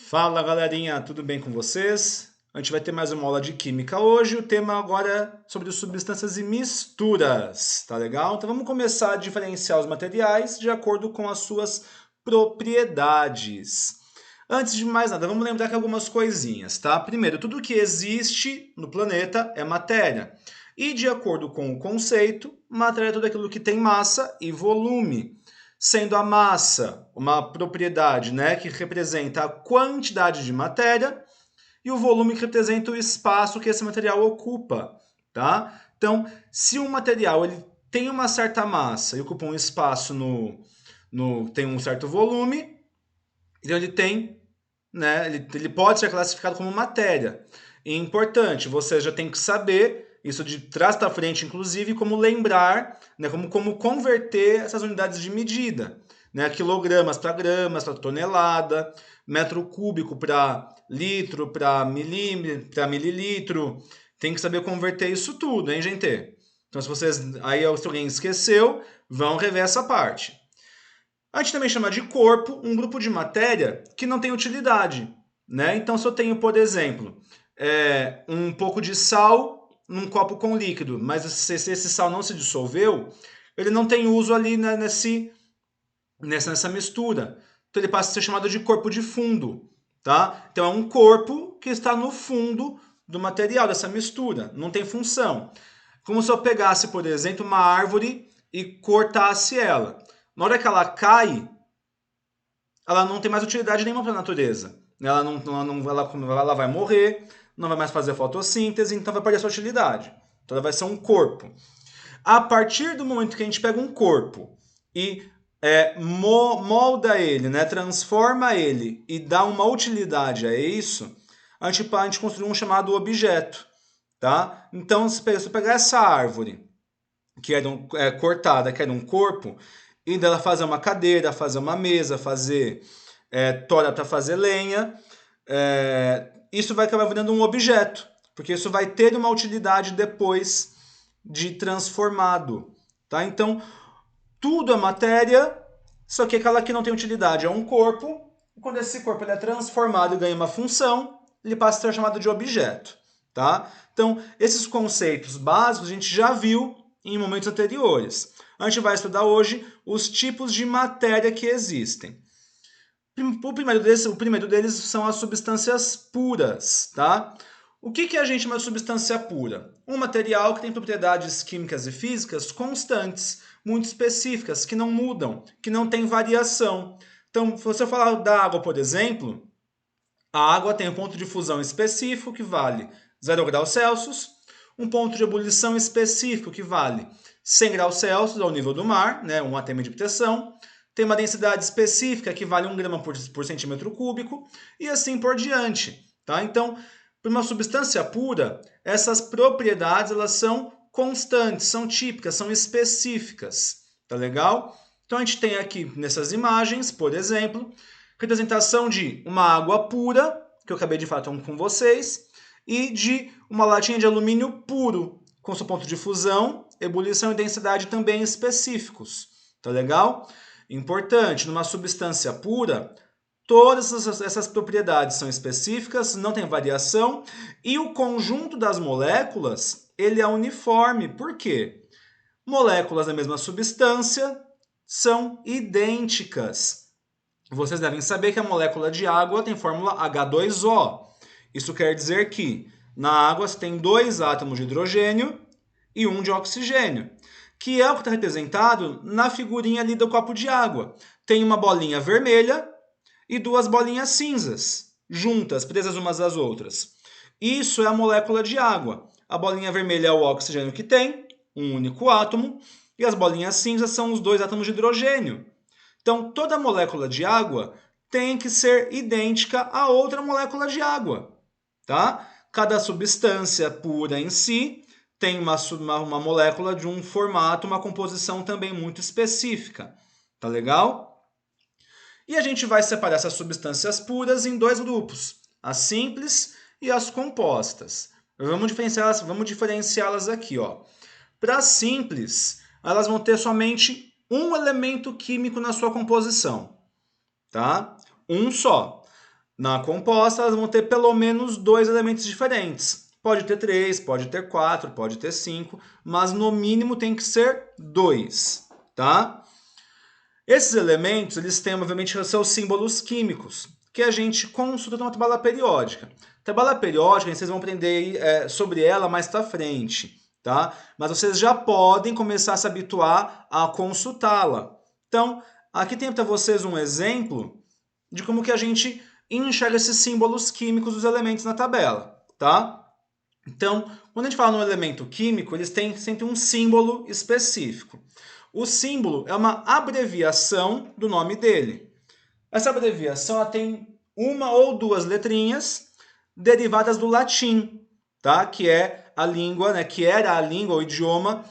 Fala galerinha, tudo bem com vocês? A gente vai ter mais uma aula de química hoje. O tema agora é sobre substâncias e misturas, tá legal? Então vamos começar a diferenciar os materiais de acordo com as suas propriedades. Antes de mais nada, vamos lembrar que algumas coisinhas, tá? Primeiro, tudo que existe no planeta é matéria. E de acordo com o conceito, matéria é tudo aquilo que tem massa e volume. Sendo a massa uma propriedade, né, que representa a quantidade de matéria e o volume que representa o espaço que esse material ocupa, tá? Então, se um material ele tem uma certa massa e ocupa um espaço tem um certo volume, então ele tem, né, ele pode ser classificado como matéria. E é importante, você já tem que saber isso de trás para frente, inclusive, como lembrar, né, como converter essas unidades de medida. Né, quilogramas para gramas, para tonelada, metro cúbico para litro, para milímetro, para mililitro. Tem que saber converter isso tudo, hein, gente? Então, se alguém esqueceu, vão rever essa parte. A gente também chama de corpo um grupo de matéria que não tem utilidade. Né? Então, se eu tenho, por exemplo, um pouco de sal num copo com líquido, mas se esse sal não se dissolveu, ele não tem uso ali, né, nessa mistura. Então, ele passa a ser chamado de corpo de fundo. Tá? Então, é um corpo que está no fundo do material, dessa mistura. Não tem função. Como se eu pegasse, por exemplo, uma árvore e cortasse ela. Na hora que ela cai, ela não tem mais utilidade nenhuma para a natureza. Ela vai morrer, não vai mais fazer fotossíntese, então vai perder sua utilidade. Então ela vai ser um corpo. A partir do momento que a gente pega um corpo e molda ele, né, transforma ele e dá uma utilidade a isso, a gente construi um chamado objeto. Tá? Então, se eu pegar essa árvore que era cortada, que era um corpo, e dela fazer uma cadeira, fazer uma mesa, fazer tora para fazer lenha, isso vai acabar virando um objeto, porque isso vai ter uma utilidade depois de transformado. Tá? Então, tudo é matéria, só que aquela que não tem utilidade é um corpo, e quando esse corpo é transformado e ganha uma função, ele passa a ser chamado de objeto. Tá? Então, esses conceitos básicos a gente já viu em momentos anteriores. A gente vai estudar hoje os tipos de matéria que existem. O primeiro deles são as substâncias puras, tá? O que a gente chama de substância pura? Um material que tem propriedades químicas e físicas constantes, muito específicas, que não mudam, que não tem variação. Então, se você falar da água, por exemplo, a água tem um ponto de fusão específico que vale 0 graus Celsius, um ponto de ebulição específico que vale 100 graus Celsius ao nível do mar, né, um atm de pressão, tem uma densidade específica que vale 1 grama por centímetro cúbico, e assim por diante. Tá? Então, para uma substância pura, essas propriedades elas são constantes, são típicas, são específicas. Tá legal? Então, a gente tem aqui nessas imagens, por exemplo, representação de uma água pura, que eu acabei de falar com vocês, e de uma latinha de alumínio puro, com seu ponto de fusão, ebulição e densidade também específicos. Tá legal? Importante, numa substância pura, todas essas propriedades são específicas, não tem variação, e o conjunto das moléculas ele é uniforme. Por quê? Moléculas da mesma substância são idênticas. Vocês devem saber que a molécula de água tem fórmula H2O. Isso quer dizer que na água você tem 2 átomos de hidrogênio e 1 de oxigênio, que é o que está representado na figurinha ali do copo de água. Tem uma bolinha vermelha e 2 bolinhas cinzas, juntas, presas umas às outras. Isso é a molécula de água. A bolinha vermelha é o oxigênio que tem, um único átomo, e as bolinhas cinzas são os 2 átomos de hidrogênio. Então, toda molécula de água tem que ser idêntica a outra molécula de água. Tá? Cada substância pura em si tem uma molécula de um formato, uma composição também muito específica. Tá legal? E a gente vai separar essas substâncias puras em 2 grupos, as simples e as compostas. Vamos diferenciá-las aqui. Para as simples, elas vão ter somente um elemento químico na sua composição. Tá? Um só. Na composta, elas vão ter pelo menos 2 elementos diferentes. Pode ter 3, pode ter 4, pode ter 5, mas no mínimo tem que ser 2, tá? Esses elementos, eles têm, obviamente, seus símbolos químicos, que a gente consulta numa tabela periódica. Tabela periódica, vocês vão aprender sobre ela mais pra frente, tá? Mas vocês já podem começar a se habituar a consultá-la. Então, aqui tem para vocês um exemplo de como que a gente enxerga esses símbolos químicos dos elementos na tabela, tá? Então, quando a gente fala no elemento químico, eles têm sempre um símbolo específico. O símbolo é uma abreviação do nome dele. Essa abreviação ela tem uma ou duas letrinhas derivadas do latim, tá? Que é a língua, né? Que era a língua, o idioma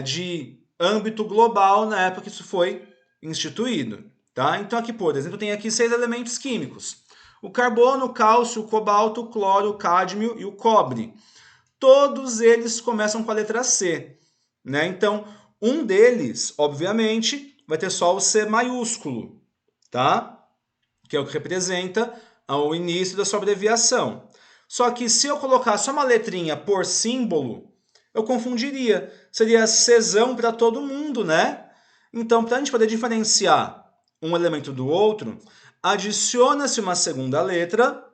de âmbito global na época que isso foi instituído, tá? Então aqui, por exemplo, tem aqui 6 elementos químicos: o carbono, o cálcio, o cobalto, o cloro, o cádmio e o cobre. Todos eles começam com a letra C, né? Então, um deles, obviamente, vai ter só o C maiúsculo, tá? Que é o que representa o início da sua abreviação. Só que se eu colocar só uma letrinha por símbolo, eu confundiria. Seria Czão para todo mundo, né? Então, para a gente poder diferenciar um elemento do outro, adiciona-se uma segunda letra.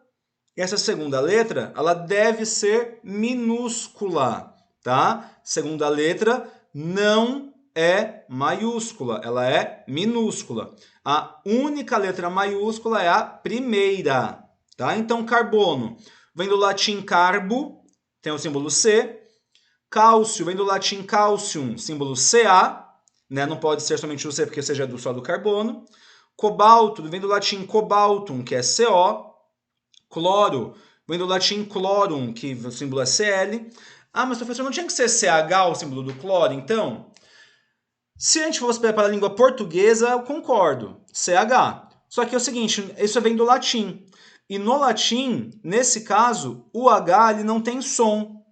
E essa segunda letra, ela deve ser minúscula, tá? Segunda letra não é maiúscula, ela é minúscula. A única letra maiúscula é a primeira, tá? Então, carbono vem do latim carbo, tem o símbolo C. Cálcio vem do latim calcium, símbolo Ca, né? Não pode ser somente o C porque seja só do carbono. Cobalto vem do latim cobaltum, que é Co. Cloro vem do latim chlorum, que o símbolo é Cl. Ah, mas professor, não tinha que ser CH o símbolo do cloro, então? Se a gente fosse para a língua portuguesa, eu concordo, CH. Só que é o seguinte, isso vem do latim. E no latim, nesse caso, o H ele não tem som.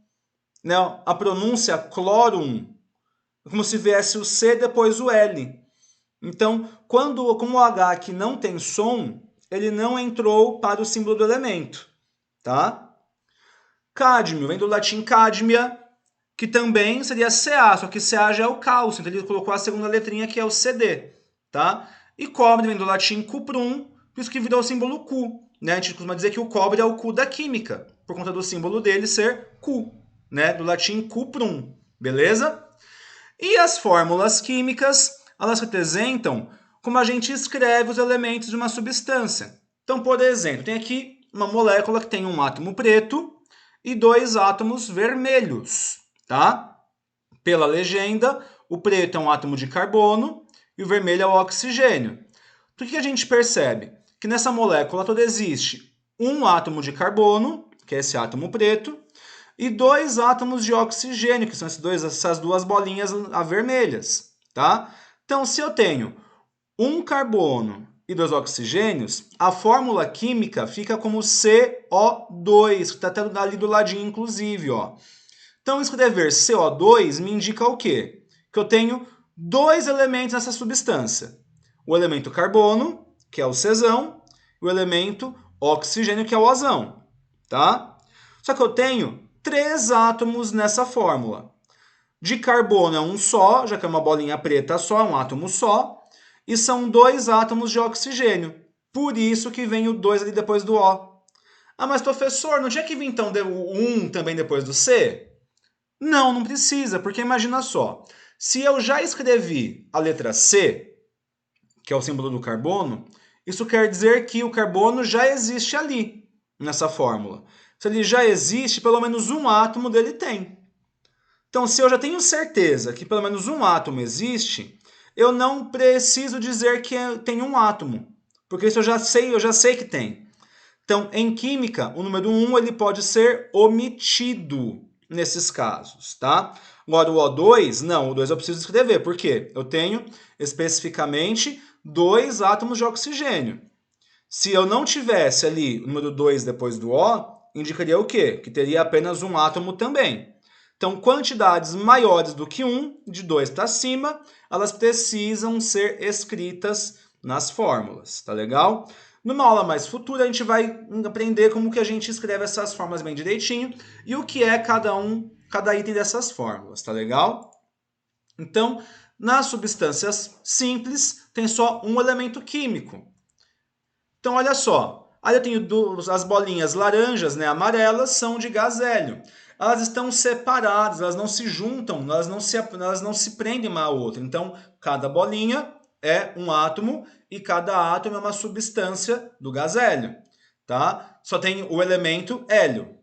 Né? A pronúncia chlorum é como se viesse o C depois o L. Então, como o H aqui não tem som, ele não entrou para o símbolo do elemento, tá? Cádmio vem do latim cadmia, que também seria Ca, só que Ca já é o cálcio, então ele colocou a segunda letrinha que é o Cd, tá? E cobre vem do latim cuprum, por isso que virou o símbolo Cu, né? A gente costuma dizer que o cobre é o Cu da química, por conta do símbolo dele ser Cu, né? Do latim cuprum, beleza? E as fórmulas químicas, elas representam como a gente escreve os elementos de uma substância. Então, por exemplo, tem aqui uma molécula que tem um átomo preto e 2 átomos vermelhos, tá? Pela legenda, o preto é um átomo de carbono e o vermelho é o oxigênio. Então, o que a gente percebe? Que nessa molécula toda existe um átomo de carbono, que é esse átomo preto, e 2 átomos de oxigênio, que são essas duas bolinhas vermelhas, tá? Então, se eu tenho um carbono e 2 oxigênios, a fórmula química fica como CO2, que está até ali do ladinho, inclusive, ó. Então, escrever CO2 me indica o quê? Que eu tenho 2 elementos nessa substância. O elemento carbono, que é o Czão, e o elemento oxigênio, que é o Ozão, tá? Só que eu tenho 3 átomos nessa fórmula. De carbono é um só, já que é uma bolinha preta só, é um átomo só. E são 2 átomos de oxigênio. Por isso que vem o 2 ali depois do O. Ah, mas professor, não tinha que vir então o 1 também depois do C? Não, não precisa, porque imagina só. Se eu já escrevi a letra C, que é o símbolo do carbono, isso quer dizer que o carbono já existe ali, nessa fórmula. Se ele já existe, pelo menos um átomo dele tem. Então, se eu já tenho certeza que pelo menos um átomo existe, eu não preciso dizer que tem um átomo, porque isso eu já sei que tem. Então, em química, o número 1 ele pode ser omitido nesses casos, tá? Agora, o O2, não, o 2 eu preciso escrever, por quê? Eu tenho especificamente 2 átomos de oxigênio. Se eu não tivesse ali o número 2 depois do O, indicaria o quê? Que teria apenas um átomo também. Então, quantidades maiores do que 1, de 2 para cima, elas precisam ser escritas nas fórmulas, tá legal? Numa aula mais futura, a gente vai aprender como que a gente escreve essas fórmulas bem direitinho e o que é cada item dessas fórmulas, tá legal? Então, nas substâncias simples, tem só um elemento químico. Então, olha só. Aí eu tenho as bolinhas laranjas, né, amarelas, são de gás hélio. Elas estão separadas, elas não se juntam, elas não se prendem uma à outra. Então, cada bolinha é um átomo e cada átomo é uma substância do gás hélio, tá? Só tem o elemento hélio.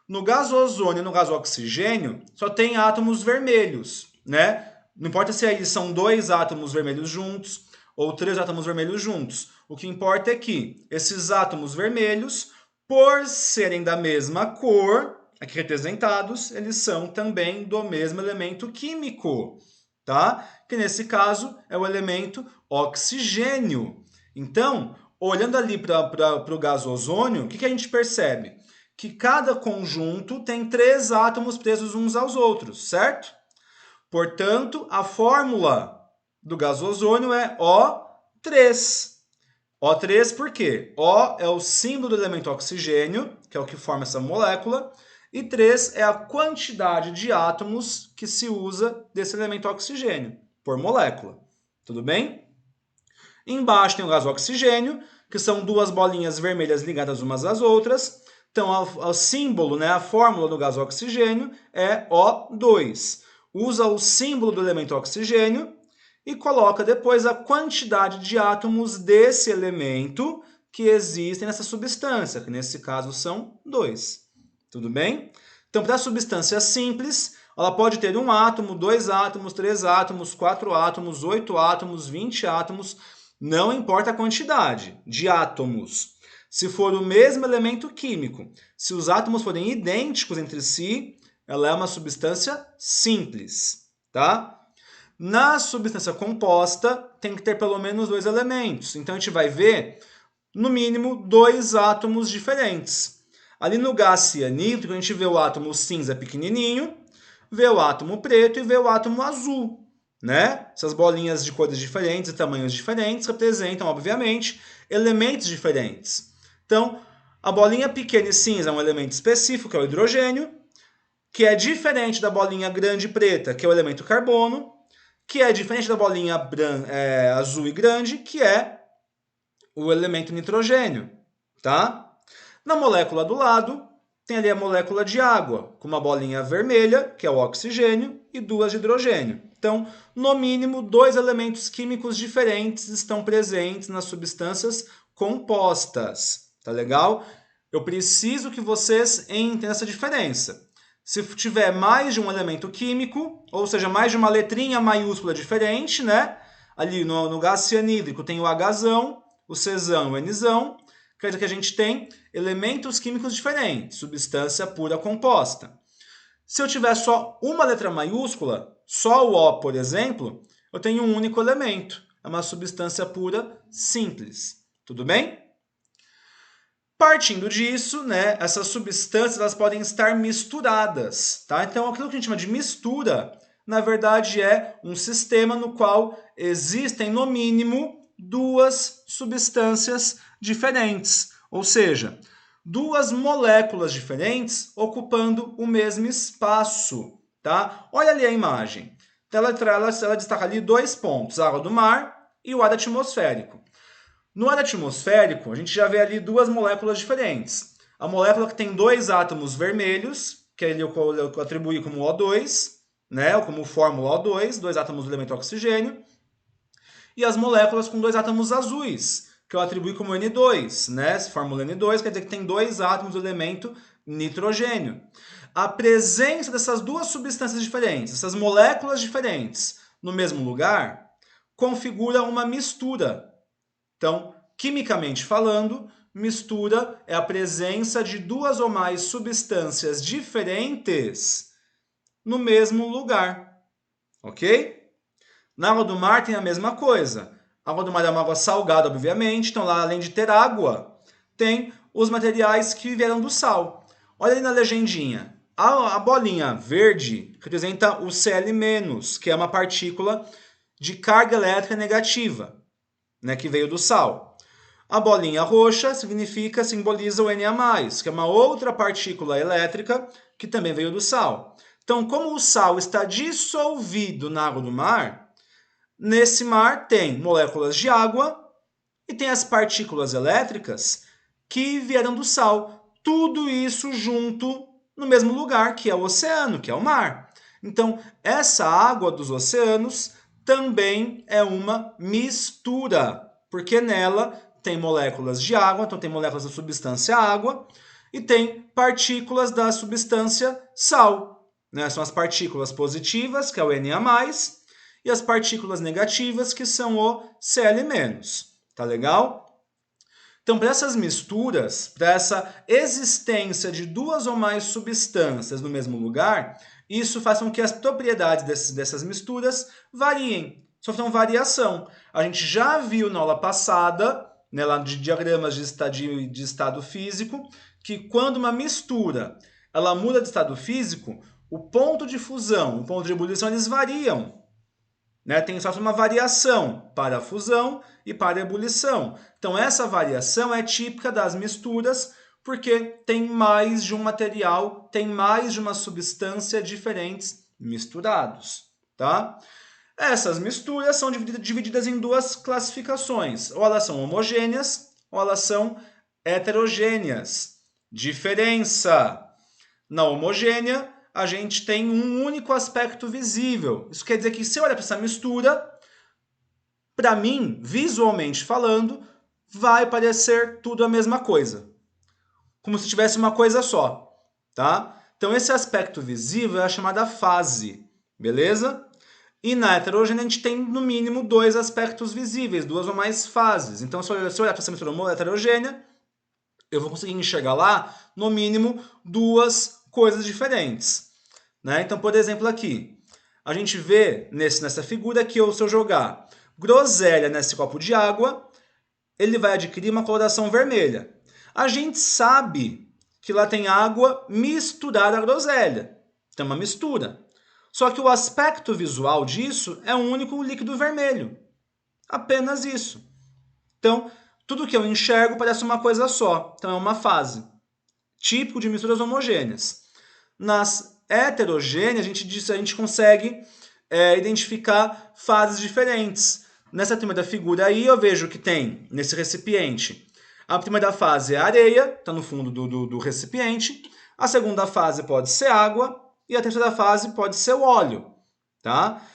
No gás ozônio e no gás oxigênio, só tem átomos vermelhos, né? Não importa se eles são 2 átomos vermelhos juntos ou 3 átomos vermelhos juntos. O que importa é que esses átomos vermelhos, por serem da mesma cor, aqui representados, eles são também do mesmo elemento químico, tá? Que nesse caso é o elemento oxigênio. Então, olhando ali para o gás ozônio, o que a gente percebe? Que cada conjunto tem 3 átomos presos uns aos outros, certo? Portanto, a fórmula do gás ozônio é O3. O3 por quê? O é o símbolo do elemento oxigênio, que é o que forma essa molécula, e 3 é a quantidade de átomos que se usa desse elemento oxigênio, por molécula. Tudo bem? Embaixo tem o gás oxigênio, que são 2 bolinhas vermelhas ligadas umas às outras. Então, o símbolo, né, a fórmula do gás oxigênio é O2. Usa o símbolo do elemento oxigênio e coloca depois a quantidade de átomos desse elemento que existem nessa substância, que nesse caso são 2. Tudo bem? Então, para a substância simples, ela pode ter 1 átomo, 2 átomos, 3 átomos, 4 átomos, 8 átomos, 20 átomos, não importa a quantidade de átomos. Se for o mesmo elemento químico, se os átomos forem idênticos entre si, ela é uma substância simples, tá? Na substância composta, tem que ter pelo menos 2 elementos. Então, a gente vai ver, no mínimo, 2 átomos diferentes. Ali no gás cianídrico, a gente vê o átomo cinza pequenininho, vê o átomo preto e vê o átomo azul, né? Essas bolinhas de cores diferentes e tamanhos diferentes representam, obviamente, elementos diferentes. Então, a bolinha pequena e cinza é um elemento específico, que é o hidrogênio, que é diferente da bolinha grande e preta, que é o elemento carbono, que é diferente da bolinha azul e grande, que é o elemento nitrogênio, tá? Na molécula do lado, tem ali a molécula de água, com uma bolinha vermelha, que é o oxigênio, e 2 de hidrogênio. Então, no mínimo, 2 elementos químicos diferentes estão presentes nas substâncias compostas. Tá legal? Eu preciso que vocês entendam essa diferença. Se tiver mais de um elemento químico, ou seja, mais de uma letrinha maiúscula diferente, né? Ali no gás cianídrico tem o Hzão, o Czão e o Nzão. Quer dizer que a gente tem elementos químicos diferentes, substância pura composta. Se eu tiver só uma letra maiúscula, só o O, por exemplo, eu tenho um único elemento. É uma substância pura simples. Tudo bem? Partindo disso, né, essas substâncias elas podem estar misturadas, tá? Então, aquilo que a gente chama de mistura, na verdade, é um sistema no qual existem, no mínimo, 2 substâncias diferentes, ou seja, 2 moléculas diferentes ocupando o mesmo espaço, tá? Olha ali a imagem. Então, ela destaca ali 2 pontos, a água do mar e o ar atmosférico. No ar atmosférico, a gente já vê ali 2 moléculas diferentes. A molécula que tem 2 átomos vermelhos, que ele eu atribuí como O2, né, ou como fórmula O2, 2 átomos do elemento oxigênio, e as moléculas com 2 átomos azuis, que eu atribuí como N2, né? Fórmula N2 quer dizer que tem 2 átomos do elemento nitrogênio. A presença dessas 2 substâncias diferentes, essas moléculas diferentes, no mesmo lugar, configura uma mistura. Então, quimicamente falando, mistura é a presença de 2 ou mais substâncias diferentes no mesmo lugar, ok? Na água do mar tem a mesma coisa. A água do mar é uma água salgada, obviamente, então lá além de ter água, tem os materiais que vieram do sal. Olha ali na legendinha. A bolinha verde representa o Cl-, que é uma partícula de carga elétrica negativa, né, que veio do sal. A bolinha roxa simboliza o Na+, que é uma outra partícula elétrica que também veio do sal. Então, como o sal está dissolvido na água do mar, nesse mar tem moléculas de água e tem as partículas elétricas que vieram do sal. Tudo isso junto no mesmo lugar, que é o oceano, que é o mar. Então, essa água dos oceanos também é uma mistura, porque nela tem moléculas de água, então tem moléculas da substância água, e tem partículas da substância sal. Né? São as partículas positivas, que é o Na+, e as partículas negativas, que são o Cl-. Tá legal? Então, para essas misturas, para essa existência de duas ou mais substâncias no mesmo lugar, isso faz com que as propriedades dessas misturas variem, sofram variação. A gente já viu na aula passada, né, lá de diagramas de estado físico, que quando uma mistura ela muda de estado físico, o ponto de fusão, o ponto de ebulição, eles variam. Né? Tem só uma variação para a fusão e para a ebulição. Então, essa variação é típica das misturas, porque tem mais de um material, tem mais de uma substância diferentes misturados. Tá? Essas misturas são divididas em duas classificações. Ou elas são homogêneas, ou elas são heterogêneas. Diferença. Na homogênea, a gente tem um único aspecto visível. Isso quer dizer que se eu olhar para essa mistura, para mim, visualmente falando, vai parecer tudo a mesma coisa. Como se tivesse uma coisa só. Tá? Então, esse aspecto visível é a chamada fase. Beleza? E na heterogênea, a gente tem, no mínimo, dois aspectos visíveis, duas ou mais fases. Então, se eu olhar para essa mistura heterogênea, eu vou conseguir enxergar lá, no mínimo, duas coisas diferentes. Né? Então, por exemplo, aqui, a gente vê nessa figura que se eu jogar groselha nesse copo de água, ele vai adquirir uma coloração vermelha. A gente sabe que lá tem água misturada à groselha. Tem uma mistura. Só que o aspecto visual disso é um único líquido vermelho. Apenas isso. Então, tudo que eu enxergo parece uma coisa só. Então, é uma fase. Típico de misturas homogêneas. Nas heterogêneas, a gente consegue identificar fases diferentes. Nessa primeira figura aí, eu vejo que tem, nesse recipiente, a primeira fase é a areia, está no fundo do recipiente. A segunda fase pode ser água. E a terceira fase pode ser o óleo. Tá?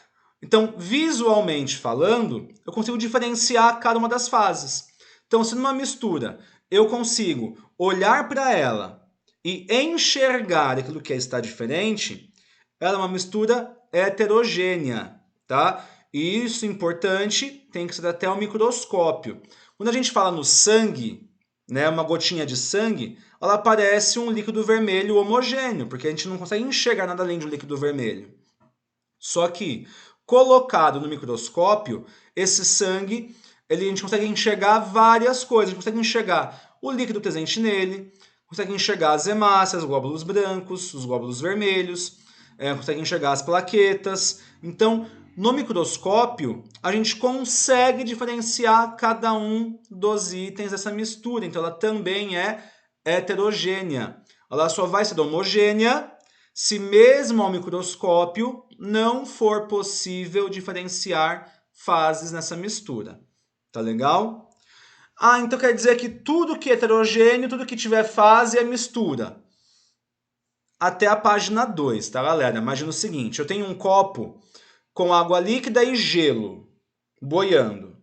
Então, visualmente falando, eu consigo diferenciar cada uma das fases. Então, se numa mistura eu consigo olhar para ela e enxergar aquilo que está diferente, ela é uma mistura heterogênea. Tá? E isso é importante, tem que ser até o microscópio. Quando a gente fala no sangue, né, uma gotinha de sangue, ela parece um líquido vermelho homogêneo, porque a gente não consegue enxergar nada além de um líquido vermelho. Só que, colocado no microscópio, esse sangue, a gente consegue enxergar várias coisas. A gente consegue enxergar o líquido presente nele, consegue enxergar as hemácias, os glóbulos brancos, os glóbulos vermelhos, consegue enxergar as plaquetas. Então, no microscópio, a gente consegue diferenciar cada um dos itens dessa mistura. Então, ela também é heterogênea. Ela só vai ser homogênea se mesmo ao microscópio não for possível diferenciar fases nessa mistura. Tá legal? Então quer dizer que tudo que é heterogêneo, tudo que tiver fase é mistura. Até a página 2, tá, galera? Imagina o seguinte, eu tenho um copo com água líquida e gelo boiando.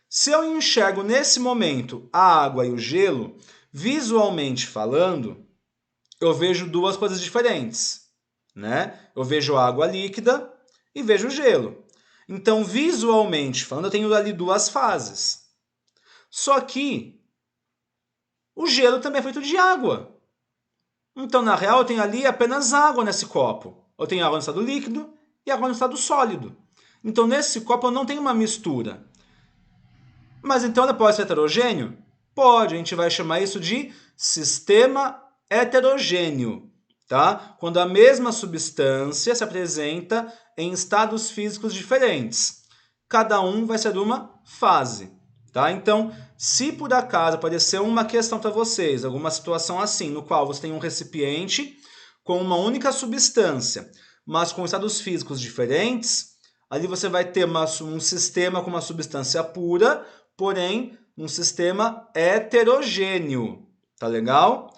Se eu enxergo nesse momento a água e o gelo, visualmente falando, eu vejo duas coisas diferentes. Né? Eu vejo água líquida e vejo gelo. Então, visualmente falando, eu tenho ali duas fases. Só que o gelo também é feito de água. Então, na real, eu tenho ali apenas água nesse copo. Eu tenho água no estado líquido e água no estado sólido. Então, nesse copo eu não tenho uma mistura. Mas então ele pode ser heterogêneo? Pode, a gente vai chamar isso de sistema heterogêneo. Tá? Quando a mesma substância se apresenta em estados físicos diferentes. Cada um vai ser uma fase. Tá? Então, se por acaso aparecer uma questão para vocês, alguma situação assim, no qual você tem um recipiente com uma única substância, mas com estados físicos diferentes, ali você vai ter um sistema com uma substância pura, porém um sistema heterogêneo. Tá legal?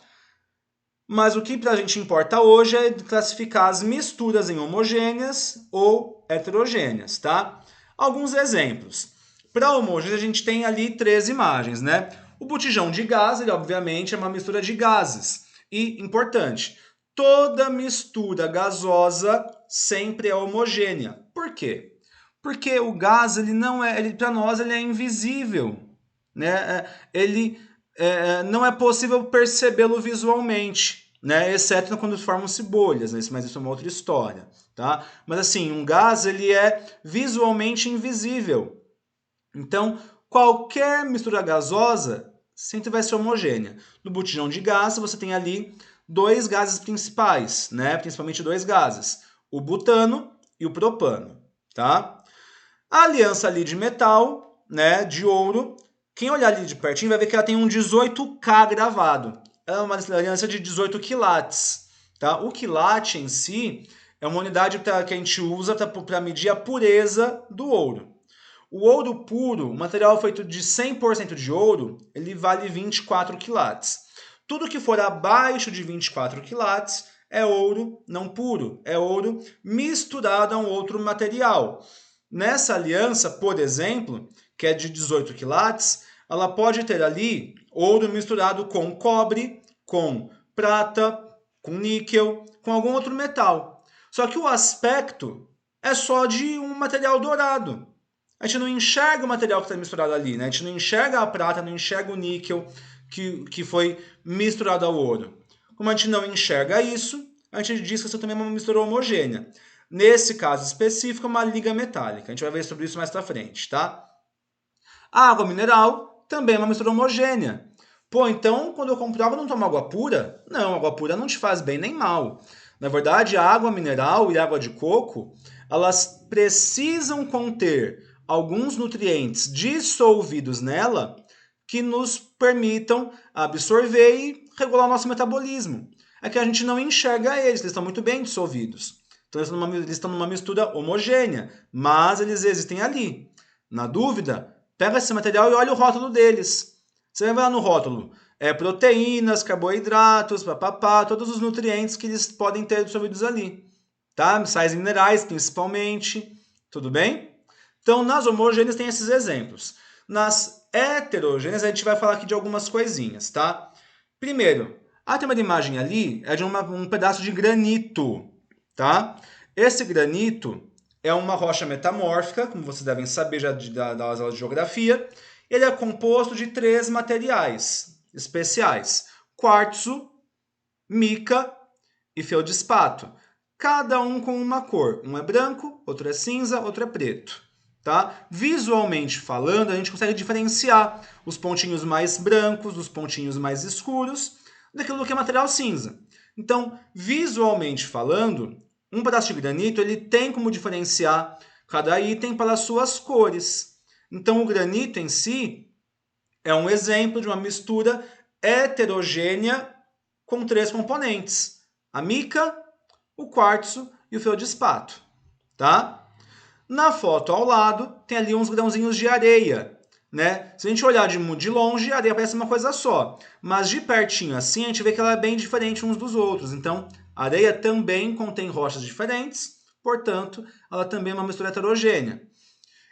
Mas o que para a gente importa hoje é classificar as misturas em homogêneas ou heterogêneas, tá? Alguns exemplos. Para homogêneas a gente tem ali 3 imagens, né? O botijão de gás, ele obviamente é uma mistura de gases. E, importante, toda mistura gasosa sempre é homogênea. Por quê? Porque o gás, ele não é, para nós, ele é invisível, né? Não é possível percebê-lo visualmente, né? Exceto quando formam-se bolhas, né? Mas isso é uma outra história, tá? Mas assim, um gás ele é visualmente invisível. Então, qualquer mistura gasosa sempre vai ser homogênea. No botijão de gás, você tem ali 2 gases principais, né? Principalmente 2 gases, o butano e o propano, tá? A aliança ali de metal, né, de ouro, quem olhar ali de pertinho vai ver que ela tem um 18K gravado. É uma aliança de 18 quilates. Tá? O quilate em si é uma unidade que a gente usa para medir a pureza do ouro. O ouro puro, o material feito de 100% de ouro, ele vale 24 quilates. Tudo que for abaixo de 24 quilates é ouro não puro, é ouro misturado a um outro material. Nessa aliança, por exemplo, que é de 18 quilates, ela pode ter ali ouro misturado com cobre, com prata, com níquel, com algum outro metal. Só que o aspecto é só de um material dourado. A gente não enxerga o material que está misturado ali, né? A gente não enxerga a prata, não enxerga o níquel que foi misturado ao ouro. Como a gente não enxerga isso, a gente diz que isso também é uma mistura homogênea. Nesse caso específico, é uma liga metálica. A gente vai ver sobre isso mais pra frente, tá? A água mineral também é uma mistura homogênea. Pô, então quando eu compro água, eu não tomo água pura? Não, água pura não te faz bem nem mal. Na verdade, a água mineral e a água de coco, elas precisam conter alguns nutrientes dissolvidos nela que nos permitam absorver e regular o nosso metabolismo. É que a gente não enxerga eles estão muito bem dissolvidos. Então eles estão numa mistura homogênea, mas eles existem ali. Na dúvida, pega esse material e olha o rótulo deles. Você vai ver lá no rótulo, proteínas, carboidratos, papapá, todos os nutrientes que eles podem ter dissolvidos ali. Tá? Sais minerais, principalmente. Tudo bem? Então, nas homogêneas tem esses exemplos. Nas heterogêneas, a gente vai falar aqui de algumas coisinhas, tá? Primeiro, a primeira imagem ali é de um pedaço de granito, tá? Esse granito é uma rocha metamórfica, como vocês devem saber já das aulas de geografia. Ele é composto de 3 materiais especiais: quartzo, mica e feldspato. Cada um com uma cor. Um é branco, outro é cinza, outro é preto. Tá? Visualmente falando, a gente consegue diferenciar os pontinhos mais brancos dos pontinhos mais escuros daquilo que é material cinza. Então, visualmente falando, um pedaço de granito ele tem como diferenciar cada item pelas suas cores. Então, o granito em si é um exemplo de uma mistura heterogênea com 3 componentes: a mica, o quartzo e o feldspato. Tá? Na foto ao lado, tem ali uns grãozinhos de areia, né? Se a gente olhar de longe, a areia parece uma coisa só. Mas de pertinho assim, a gente vê que ela é bem diferente uns dos outros. Então, a areia também contém rochas diferentes, portanto, ela também é uma mistura heterogênea.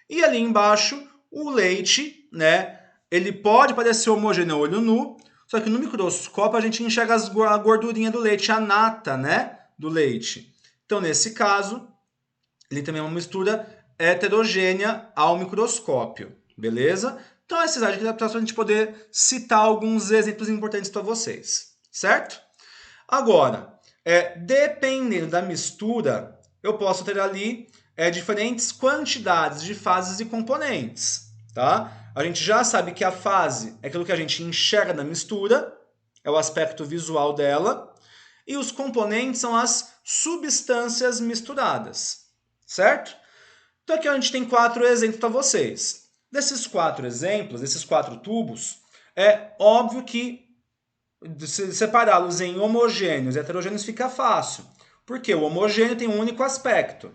E ali embaixo, o leite, né? Ele pode parecer homogêneo a olho nu, só que no microscópio a gente enxerga a gordurinha do leite, a nata, né? Do leite. Então, nesse caso, ele também é uma mistura heterogênea ao microscópio, beleza? Então, esses aqui é para a gente poder citar alguns exemplos importantes para vocês, certo? Agora, dependendo da mistura, eu posso ter ali diferentes quantidades de fases e componentes, tá? A gente já sabe que a fase é aquilo que a gente enxerga na mistura, é o aspecto visual dela, e os componentes são as substâncias misturadas, certo? Então aqui a gente tem 4 exemplos para vocês. Desses 4 exemplos, desses 4 tubos, é óbvio que separá-los em homogêneos e heterogêneos fica fácil, porque o homogêneo tem um único aspecto,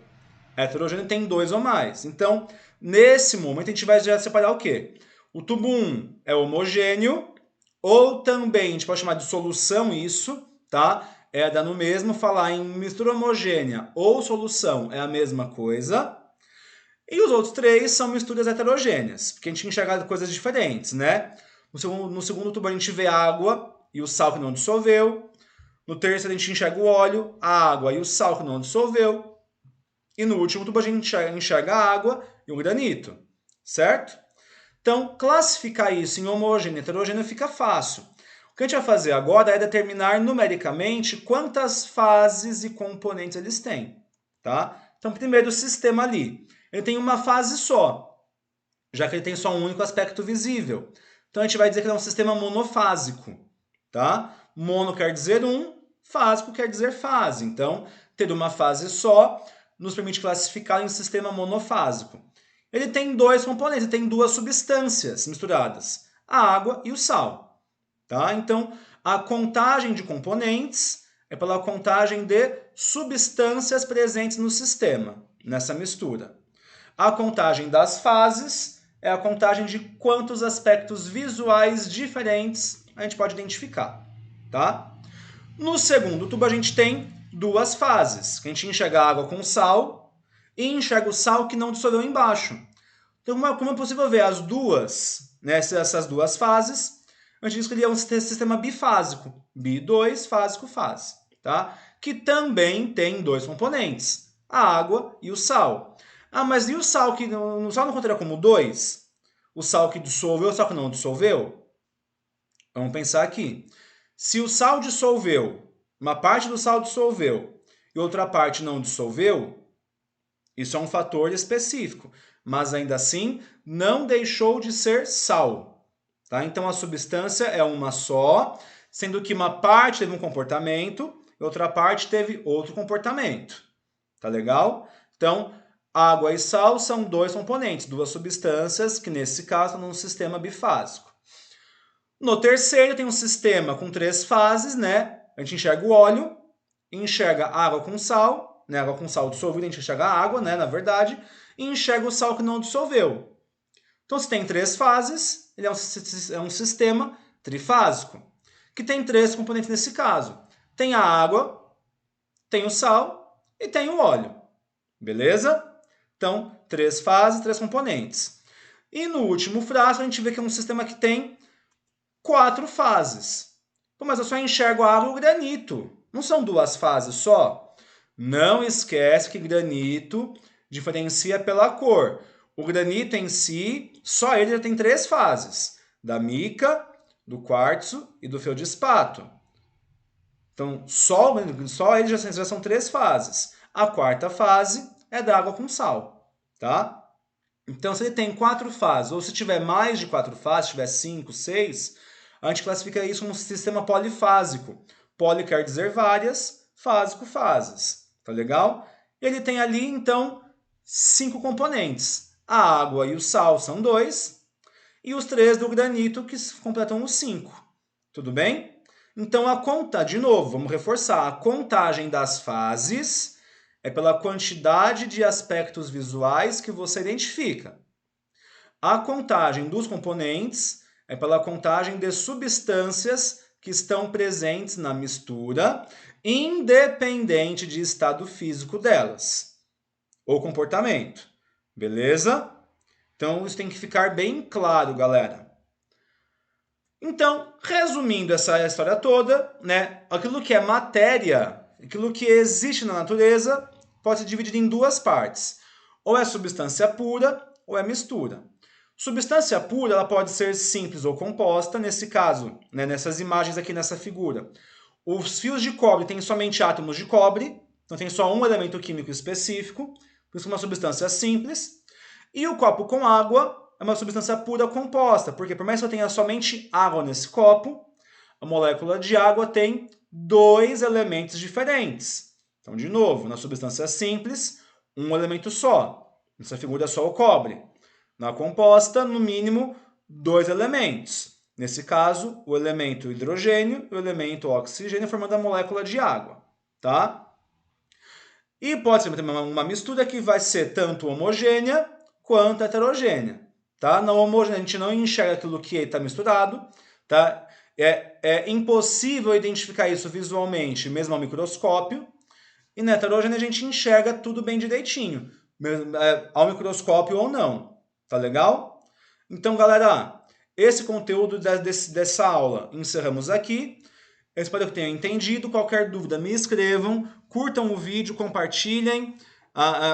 o heterogêneo tem 2 ou mais. Então, nesse momento, a gente vai já separar o quê? O tubo 1 é homogêneo, ou também a gente pode chamar de solução isso, tá? Dá no mesmo, falar em mistura homogênea ou solução é a mesma coisa. E os outros 3 são misturas heterogêneas, porque a gente enxerga coisas diferentes, né? No segundo tubo a gente vê água e o sal que não dissolveu. No terceiro a gente enxerga o óleo, a água e o sal que não dissolveu. E no último tubo a gente enxerga a água e o granito, certo? Então, classificar isso em homogêneo e heterogêneo fica fácil. O que a gente vai fazer agora é determinar numericamente quantas fases e componentes eles têm, tá? Então, primeiro o sistema ali. Ele tem uma fase só, já que ele tem só um único aspecto visível. Então, a gente vai dizer que ele é um sistema monofásico, tá? Mono quer dizer um, fásico quer dizer fase. Então, ter uma fase só nos permite classificar em um sistema monofásico. Ele tem 2 componentes, ele tem 2 substâncias misturadas, a água e o sal. Tá? Então, a contagem de componentes é pela contagem de substâncias presentes no sistema, nessa mistura. A contagem das fases é a contagem de quantos aspectos visuais diferentes a gente pode identificar. Tá? No segundo tubo, a gente tem 2 fases, que a gente enxerga a água com sal e enxerga o sal que não dissolveu embaixo. Então, como é possível ver as duas, né, essas 2 fases, a gente diz que ele é um sistema bifásico, bi2, fásico, fase, tá? Que também tem 2 componentes, a água e o sal. Ah, mas e o sal que o sal não contaria como 2? O sal que dissolveu, o sal que não dissolveu? Vamos pensar aqui. Se o sal dissolveu, uma parte do sal dissolveu e outra parte não dissolveu, isso é um fator específico, mas ainda assim não deixou de ser sal. Tá? Então a substância é uma só, sendo que uma parte teve um comportamento e outra parte teve outro comportamento. Tá legal? Então, água e sal são 2 componentes, 2 substâncias, que nesse caso estão num sistema bifásico. No terceiro tem um sistema com 3 fases, né? A gente enxerga o óleo, enxerga água com sal, né? Água com sal dissolvida, a gente enxerga a água, né? Na verdade, e enxerga o sal que não dissolveu. Então, se tem 3 fases, ele é um sistema trifásico, que tem 3 componentes nesse caso. Tem a água, tem o sal e tem o óleo. Beleza? Então, 3 fases, 3 componentes. E no último frasco, a gente vê que é um sistema que tem 4 fases. Pô, mas eu só enxergo a água e o granito. Não são 2 fases só? Não esquece que granito diferencia pela cor. O granito em si, só ele já tem 3 fases. Da mica, do quartzo e do feldspato. Então, só ele já são 3 fases. A quarta fase é da água com sal. Tá? Então, se ele tem 4 fases, ou se tiver mais de 4 fases, se tiver 5, 6, a gente classifica isso como um sistema polifásico. Poli quer dizer várias, fásico, fases. Tá legal? Ele tem ali, então, 5 componentes. A água e o sal são 2, e os 3 do granito que completam os 5. Tudo bem? Então, de novo, vamos reforçar, a contagem das fases é pela quantidade de aspectos visuais que você identifica. A contagem dos componentes é pela contagem de substâncias que estão presentes na mistura, independente de estado físico delas ou comportamento. Beleza? Então, isso tem que ficar bem claro, galera. Então, resumindo essa história toda, né, aquilo que é matéria, aquilo que existe na natureza, pode ser dividido em 2 partes. Ou é substância pura, ou é mistura. Substância pura ela pode ser simples ou composta, nesse caso, né, nessas imagens aqui nessa figura. Os fios de cobre têm somente átomos de cobre, então tem só um elemento químico específico, por isso é uma substância simples. E o copo com água é uma substância pura composta, porque por mais que eu tenha somente água nesse copo, a molécula de água tem 2 elementos diferentes. Então, de novo, na substância simples, um elemento só. Nessa figura é só o cobre. Na composta, no mínimo, 2 elementos. Nesse caso, o elemento hidrogênio e o elemento oxigênio formando a molécula de água, tá? E pode ser uma mistura que vai ser tanto homogênea quanto heterogênea, tá? Na homogênea a gente não enxerga aquilo que está misturado, tá? É impossível identificar isso visualmente, mesmo ao microscópio. E na heterogênea a gente enxerga tudo bem direitinho, ao microscópio ou não, tá legal? Então, galera, esse conteúdo dessa aula encerramos aqui. Eu espero que tenham entendido. Qualquer dúvida, me escrevam, curtam o vídeo, compartilhem,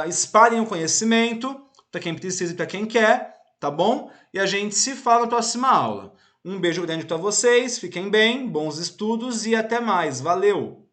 espalhem o conhecimento para quem precisa e para quem quer, tá bom? E a gente se fala na próxima aula. Um beijo grande para vocês, fiquem bem, bons estudos e até mais. Valeu!